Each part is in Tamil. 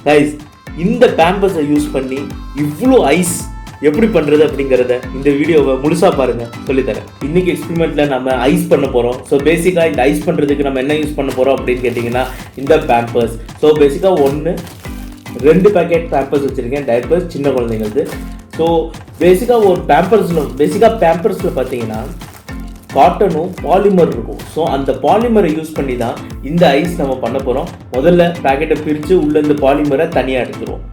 கைஸ், இந்த பேம்பர்ஸை யூஸ் பண்ணி இவ்வளோ ஐஸ் எப்படி பண்ணுறது அப்படிங்கிறத இந்த வீடியோவை முழுசாக பாருங்கள், சொல்லித்தரேன். இன்றைக்கி எக்ஸ்பெரிமெண்ட்டில் நம்ம ஐஸ் பண்ண போகிறோம். ஸோ பேசிக்காக இந்த ஐஸ் பண்ணுறதுக்கு நம்ம என்ன யூஸ் பண்ண போகிறோம் அப்படின்னு கேட்டிங்கன்னா இந்த பேம்பர்ஸ். ஸோ பேசிக்காக 2 பேக்கெட் பேம்பர்ஸ் வச்சுருக்கேன், டைப்பர்ஸ், சின்ன குழந்தைங்களுக்கு. ஸோ பேசிக்காக ஒரு பேம்பர்ஸில் பார்த்தீங்கன்னா காட்டனும் பாலிமர் இருக்கும். ஸோ அந்த பாலிமரை யூஸ் பண்ணி தான் இந்த ஐஸ் நம்ம பண்ண போகிறோம். முதல்ல பேக்கெட்டை பிரித்து உள்ள இந்த பாலிமரை தனியாக எடுத்துருவோம்.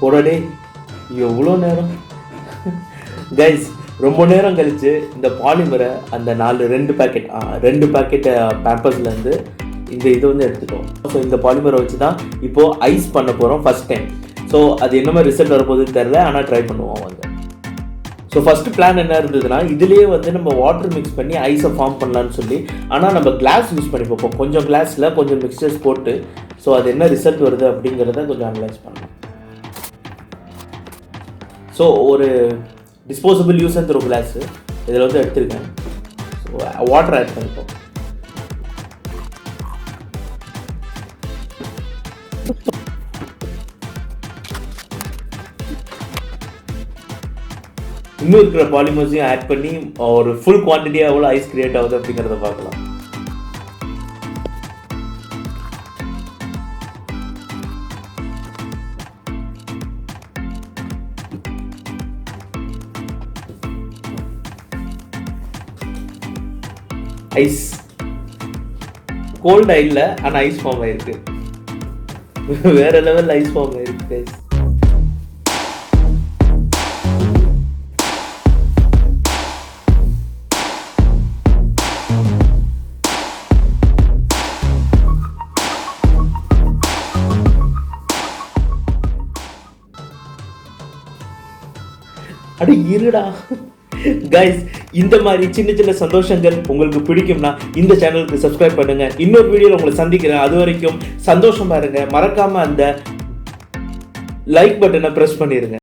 உடனே எவ்வளோ நேரம் கைஸ், ரொம்ப நேரம் கழித்து இந்த பாலிமரை அந்த 2 பேக்கெட் பேம்பர்ஸ்லேருந்து இந்த இதை எடுத்துட்டோம். ஸோ இந்த பாலிமரை வச்சு தான் இப்போது ஐஸ் பண்ண போகிறோம் ஃபஸ்ட் டைம். ஸோ அது என்ன மாதிரி ரிசல்ட் வரப்போகுதுன்னு தெரில, ஆனால் ட்ரை பண்ணுவோம் வந்து. ஸோ ஃபஸ்ட்டு பிளான் என்ன இருந்ததுன்னா, இதுலேயே நம்ம வாட்டர் மிக்ஸ் பண்ணி ஐஸை ஃபார்ம் பண்ணலான்னு சொல்லி, ஆனால் நம்ம கிளாஸ் யூஸ் பண்ணி பார்ப்போம். கொஞ்சம் கிளாஸில் கொஞ்சம் மிக்சர்ஸ் போட்டு, ஸோ அது என்ன ரிசல்ட் வருது அப்படிங்கிறத கொஞ்சம் அனலைஸ் பண்ணலாம். ஸோ ஒரு disposable use and throw class இதில் எடுத்திருக்கேன். ஸோ வாட்டர் ஆட் பண்ணிப்போம். இன்னும் இருக்கிற பாலிமர்ஸையும் ஆட் பண்ணி ஒரு ஃபுல் குவான்டிட்டியாக எவ்வளோ ஐஸ் கிரியேட் ஆகுது அப்படிங்கிறத பார்க்கலாம். ஐஸ் கோல்ட் இல்லை, ஆனால் ஐஸ் ஃபார்ம் ஆயிருக்கு. வேற லெவலில் ஐஸ் ஃபார்ம் ஆயிருக்கு கைஸ். அட இருடா கைஸ், இந்த மாதிரி சின்ன சின்ன சந்தோஷங்கள் உங்களுக்கு பிடிக்கும்னா இந்த சேனலுக்கு சப்ஸ்கிரைப் பண்ணுங்க. இன்னொரு வீடியோவில் உங்களை சந்திக்கிறேன். அது வரைக்கும் சந்தோஷமா இருங்க. மறக்காம அந்த லைக் பட்டனை பிரஸ் பண்ணிருங்க.